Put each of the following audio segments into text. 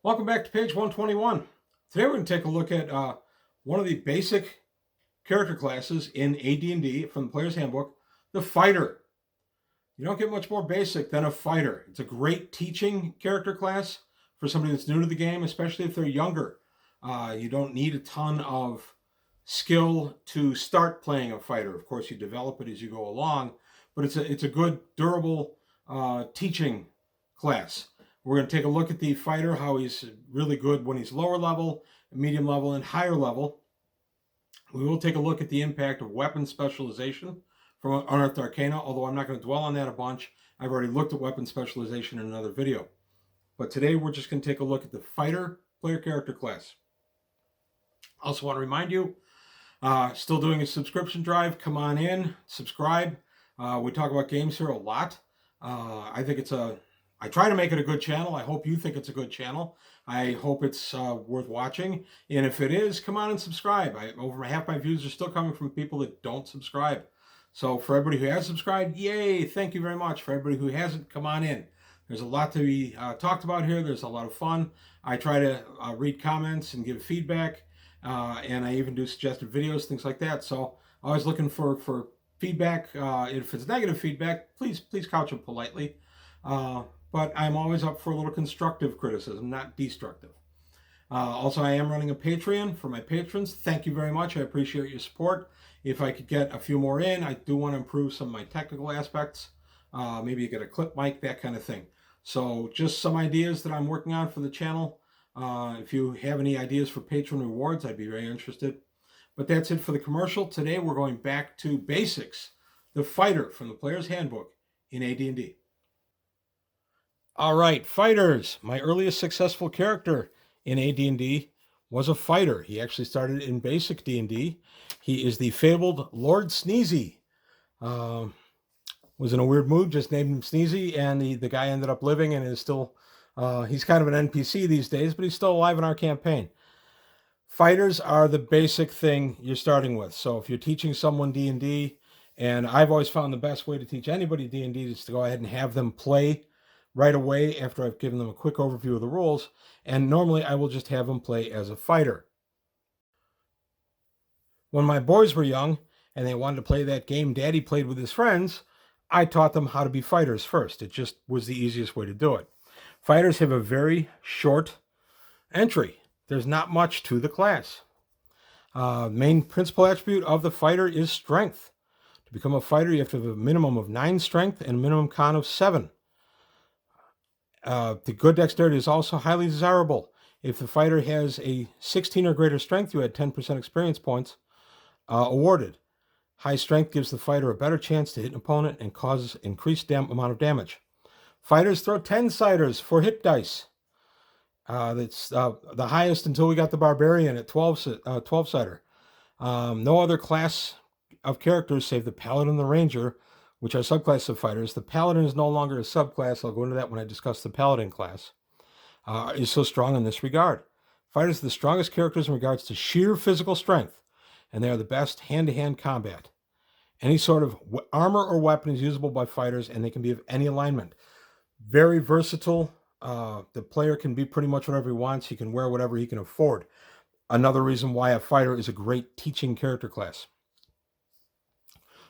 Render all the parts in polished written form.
Welcome back to page 121. Today we're going to take a look at one of the basic character classes in AD&D from the Player's Handbook, the Fighter. You don't get much more basic than a Fighter. It's a great teaching character class for somebody that's new to the game, especially if they're younger. You don't need a ton of skill to start playing a Fighter. Of course, you develop it as you go along, but it's a good, durable teaching class. We're going to take a look at the Fighter, how he's really good when he's lower level, medium level, and higher level. We will take a look at the impact of weapon specialization from Unearthed Arcana, although I'm not going to dwell on that a bunch. I've already looked at weapon specialization in another video. But today we're just going to take a look at the Fighter player character class. Also want to remind you, still doing a subscription drive. Come on in, subscribe. We talk about games here a lot. I try to make it a good channel. I hope you think it's a good channel. I hope it's worth watching. And if it is, come on and subscribe. Over half my views are still coming from people that don't subscribe. So for everybody who has subscribed, yay, thank you very much. For everybody who hasn't, come on in. There's a lot to be talked about here. There's a lot of fun. I try to read comments and give feedback. And I even do suggested videos, things like that. So always looking for feedback. If it's negative feedback, please couch it politely. But I'm always up for a little constructive criticism, not destructive. Also, I am running a Patreon for my patrons. Thank you very much. I appreciate your support. If I could get a few more in, I do want to improve some of my technical aspects. Maybe get a clip mic, that kind of thing. So just some ideas that I'm working on for the channel. If you have any ideas for patron rewards, I'd be very interested. But that's it for the commercial. Today we're going back to basics. The Fighter from the Player's Handbook in AD&D. All right, fighters. My earliest successful character in AD&D was a fighter. He actually started in basic D&D. He is the fabled Lord Sneezy. Was in a weird mood, just named him Sneezy, and the guy ended up living and is still, he's kind of an NPC these days, but he's still alive in our campaign. Fighters are the basic thing you're starting with. So if you're teaching someone D&D, and I've always found the best way to teach anybody D&D is to go ahead and have them play right away after I've given them a quick overview of the rules, and normally I will just have them play as a fighter. When my boys were young and they wanted to play that game Daddy played with his friends, I taught them how to be fighters first. It just was the easiest way to do it. Fighters have a very short entry. There's not much to the class. Main principal attribute of the fighter is strength. To become a fighter, you have to have a minimum of 9 strength and a minimum con of 7. The good dexterity is also highly desirable. If the fighter has a 16 or greater strength, you add 10% experience points awarded. High strength gives the fighter a better chance to hit an opponent and causes increased amount of damage. Fighters throw 10-siders for hit dice. That's the highest until we got the Barbarian at 12-sider. No other class of characters save the Paladin and the Ranger, which are subclasses of fighters. The Paladin is no longer a subclass. I'll go into that when I discuss the Paladin class. Is so strong in this regard. Fighters are the strongest characters in regards to sheer physical strength, and they are the best hand-to-hand combat. Any sort of armor or weapon is usable by fighters, and they can be of any alignment. Very versatile. The player can be pretty much whatever he wants. He can wear whatever he can afford. Another reason why a fighter is a great teaching character class.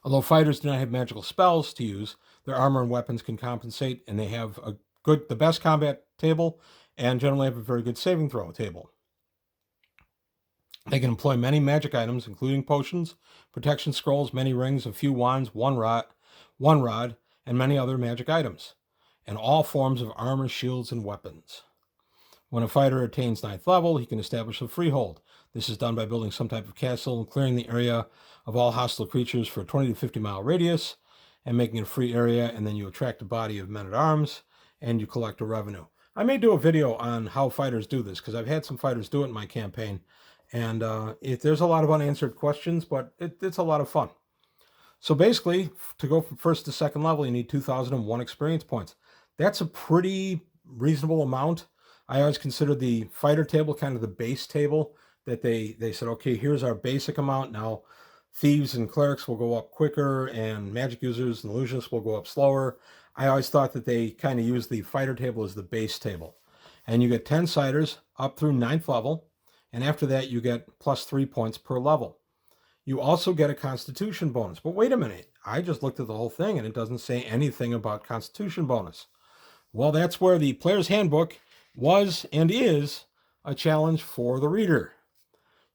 Although fighters do not have magical spells to use, their armor and weapons can compensate, and they have the best combat table, and generally have a very good saving throw table. They can employ many magic items, including potions, protection scrolls, many rings, a few wands, one rod, and many other magic items, and all forms of armor, shields, and weapons. When a fighter attains 9th level, he can establish a freehold. This is done by building some type of castle and clearing the area of all hostile creatures for a 20 to 50 mile radius and making it a free area, and then you attract a body of men-at-arms and you collect a revenue. I may do a video on how fighters do this because I've had some fighters do it in my campaign, and there's a lot of unanswered questions, but it's a lot of fun. So basically, to go from 1st to 2nd level, you need 2,001 experience points. That's a pretty reasonable amount. I always consider the fighter table kind of the base table that they said, okay, here's our basic amount. Now, thieves and clerics will go up quicker, and magic users and illusionists will go up slower. I always thought that they kind of used the fighter table as the base table. And you get 10 ciders up through 9th level. And after that, you get plus 3 points per level. You also get a Constitution bonus. But wait a minute. I just looked at the whole thing and it doesn't say anything about Constitution bonus. Well, that's where the Player's Handbook was and is a challenge for the reader.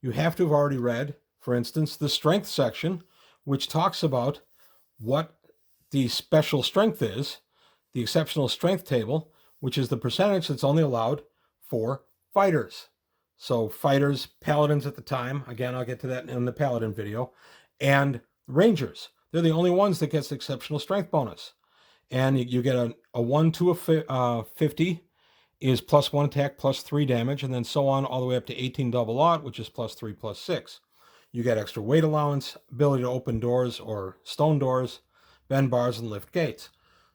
You have to have already read, for instance, the Strength section, which talks about what the special strength is, the exceptional strength table, which is the percentage that's only allowed for fighters. So fighters, paladins at the time, again, I'll get to that in the paladin video, and rangers. They're the only ones that gets the exceptional strength bonus. And you get a 1 to a 50 is plus 1 attack, plus 3 damage, and then so on all the way up to 18 double aught, which is plus 3, plus 6. You get extra weight allowance, ability to open doors or stone doors, bend bars, and lift gates.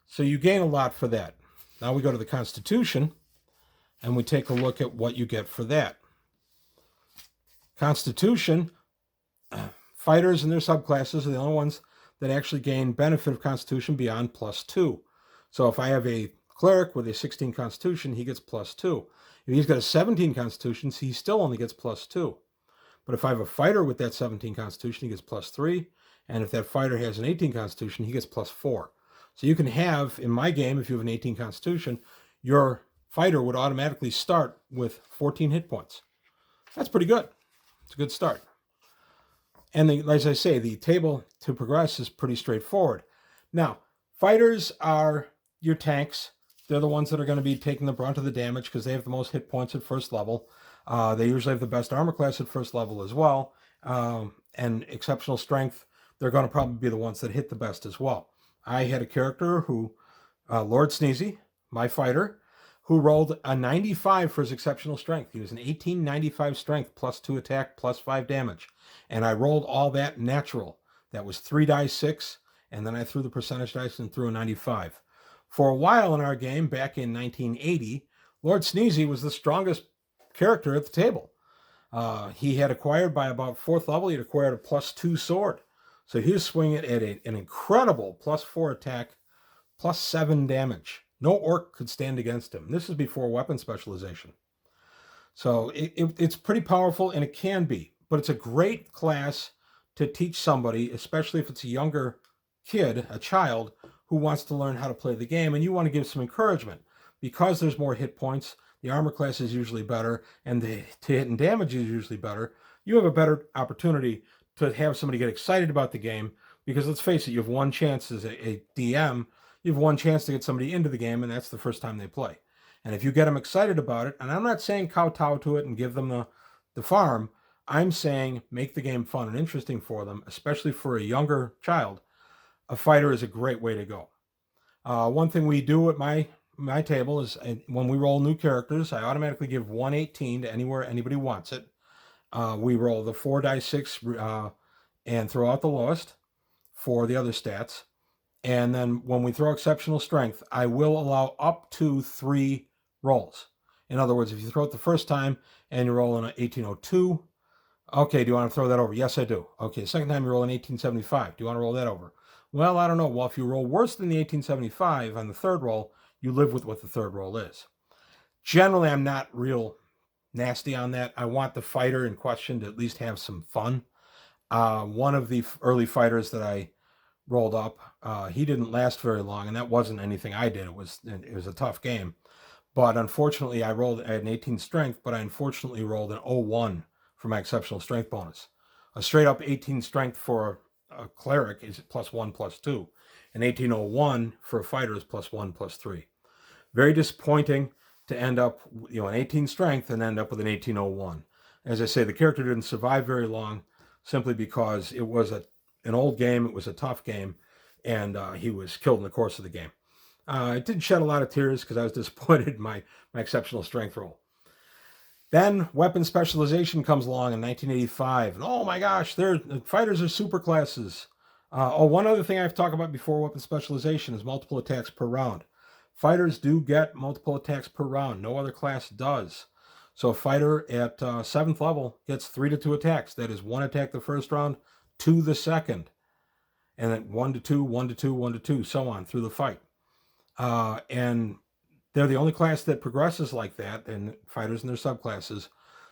So you gain a lot for that. Now we go to the Constitution, and we take a look at what you get for that. Constitution, fighters and their subclasses are the only ones that actually gain benefit of Constitution beyond plus 2. So if I have a cleric with a 16 Constitution, he gets plus 2. If he's got a 17 Constitution, he still only gets plus 2. But if I have a fighter with that 17 Constitution, he gets plus 3. And if that fighter has an 18 Constitution, he gets plus 4. So you can have, in my game, if you have an 18 Constitution, your fighter would automatically start with 14 hit points. That's pretty good. It's a good start. And as I say, the table to progress is pretty straightforward. Now, fighters are your tanks. They're the ones that are going to be taking the brunt of the damage because they have the most hit points at first level. They usually have the best armor class at first level as well. And exceptional strength, they're going to probably be the ones that hit the best as well. I had a character who, Lord Sneezy, my fighter, who rolled a 95 for his exceptional strength. He was an 1895 strength, plus 2 attack, plus 5 damage. And I rolled all that natural. That was 3 dice 6, and then I threw the percentage dice and threw a 95. For a while in our game, back in 1980, Lord Sneezy was the strongest character at the table. He had acquired by about 4th level, he had acquired a plus 2 sword. So he was swinging at an incredible plus 4 attack, plus 7 damage. No orc could stand against him. This is before weapon specialization. So it's pretty powerful, and it can be. But it's a great class to teach somebody, especially if it's a younger kid, a child, who wants to learn how to play the game, and you want to give some encouragement. Because there's more hit points, the armor class is usually better, and the hit and damage is usually better. You have a better opportunity to have somebody get excited about the game, because let's face it, you have one chance as a DM, you have one chance to get somebody into the game, and that's the first time they play. And if you get them excited about it, and I'm not saying kowtow to it and give them the farm, I'm saying make the game fun and interesting for them, especially for a younger child. A fighter is a great way to go. One thing we do at my table is when we roll new characters, I automatically give 118 to anywhere anybody wants it. We roll the 4 dice 6 and throw out the lowest for the other stats. And then when we throw exceptional strength, I will allow up to 3 rolls. In other words, if you throw it the first time and you roll an 1802, okay, do you want to throw that over? Yes, I do. Okay, second time you roll an 1875. Do you want to roll that over? Well, I don't know. Well, if you roll worse than the 1875 on the third roll, you live with what the third roll is. Generally, I'm not real nasty on that. I want the fighter in question to at least have some fun. One of the early fighters that I rolled up, he didn't last very long, and that wasn't anything I did. It was a tough game. But unfortunately, I had an 18 strength, but I unfortunately rolled an 01 for my exceptional strength bonus. A straight up 18 strength for a cleric is +1, +2. An 1801 for a fighter is +1, +3. Very disappointing to end up, an 18 strength and end up with an 1801. As I say, the character didn't survive very long simply because it was an old game, it was a tough game, and he was killed in the course of the game. It did shed a lot of tears because I was disappointed in my exceptional strength roll. Then weapon specialization comes along in 1985, and oh my gosh, fighters are super classes. One other thing I have to talk about before weapon specialization is multiple attacks per round. Fighters do get multiple attacks per round. No other class does. So a fighter at 7th level gets 3 to 2 attacks. That is 1 attack the first round, 2 the second, and then 1 to 2, 1 to 2, 1 to 2, so on through the fight. And they're the only class that progresses like that, and fighters and their subclasses.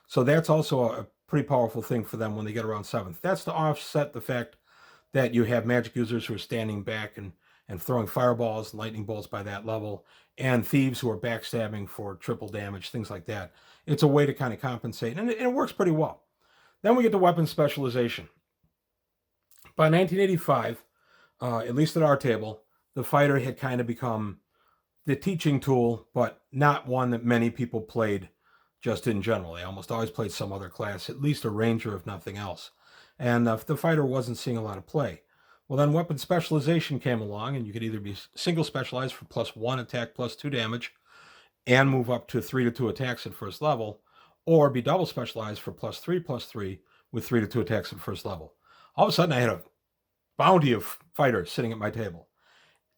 So that's also a pretty powerful thing for them when they get around 7th. That's to offset the fact that you have magic users who are standing back and throwing fireballs and lightning bolts by that level, and thieves who are backstabbing for triple damage, things like that. It's a way to kind of compensate, and it works pretty well. Then we get to weapon specialization. By 1985, at least at our table, the fighter had kind of become the teaching tool, but not one that many people played just in general. They almost always played some other class, at least a ranger if nothing else. And the fighter wasn't seeing a lot of play. Well, then weapon specialization came along, and you could either be single specialized for +1 attack, +2 damage, and move up to 3 to 2 attacks at first level, or be double specialized for +3/+3 with 3 to 2 attacks at first level. All of a sudden, I had a bounty of fighters sitting at my table.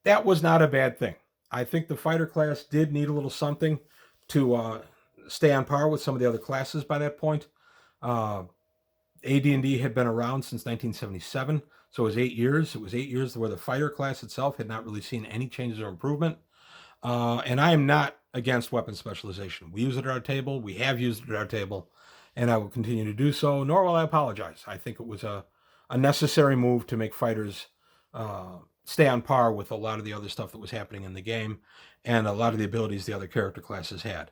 That was not a bad thing. I think the fighter class did need a little something to stay on par with some of the other classes by that point. AD&D had been around since 1977, so it was 8 years. It was 8 years where the fighter class itself had not really seen any changes or improvement. And I am not against weapon specialization. We use it at our table. We have used it at our table, and I will continue to do so, nor will I apologize. I think it was a necessary move to make fighters stay on par with a lot of the other stuff that was happening in the game and a lot of the abilities the other character classes had.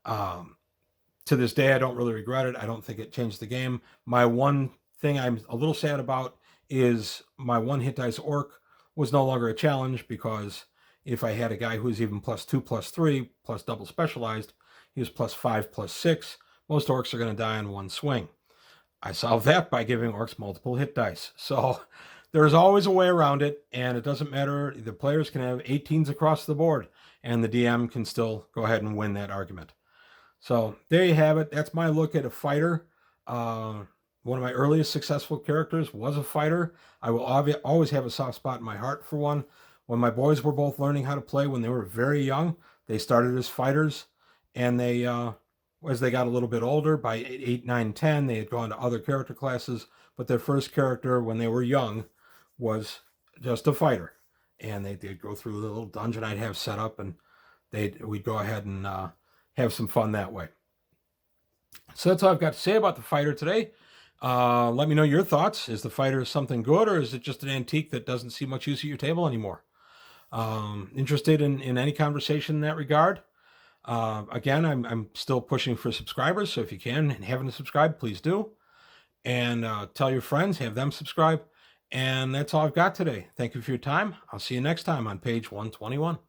To this day, I don't really regret it. I don't think it changed the game. My one thing I'm a little sad about is my one hit dice orc was no longer a challenge, because if I had a guy who was even +2/+3 plus double specialized, he was +5/+6. Most orcs are going to die in one swing. I solved that by giving orcs multiple hit dice. So there's always a way around it, and it doesn't matter. The players can have 18s across the board, and the DM can still go ahead and win that argument. So there you have it. That's my look at a fighter. One of my earliest successful characters was a fighter. I will always have a soft spot in my heart for one. When my boys were both learning how to play when they were very young, they started as fighters, and they, as they got a little bit older, by 8, 9, 10, they had gone to other character classes, but their first character when they were young was just a fighter. And they'd go through the little dungeon I'd have set up, and we'd go ahead and have some fun that way. So that's all I've got to say about the fighter today. Let me know your thoughts. Is the fighter something good, or is it just an antique that doesn't see much use at your table anymore? Interested in any conversation in that regard. Again, I'm still pushing for subscribers, so if you can and haven't subscribed, please do. And tell your friends, have them subscribe. And that's all I've got today. Thank you for your time. I'll see you next time on page 121.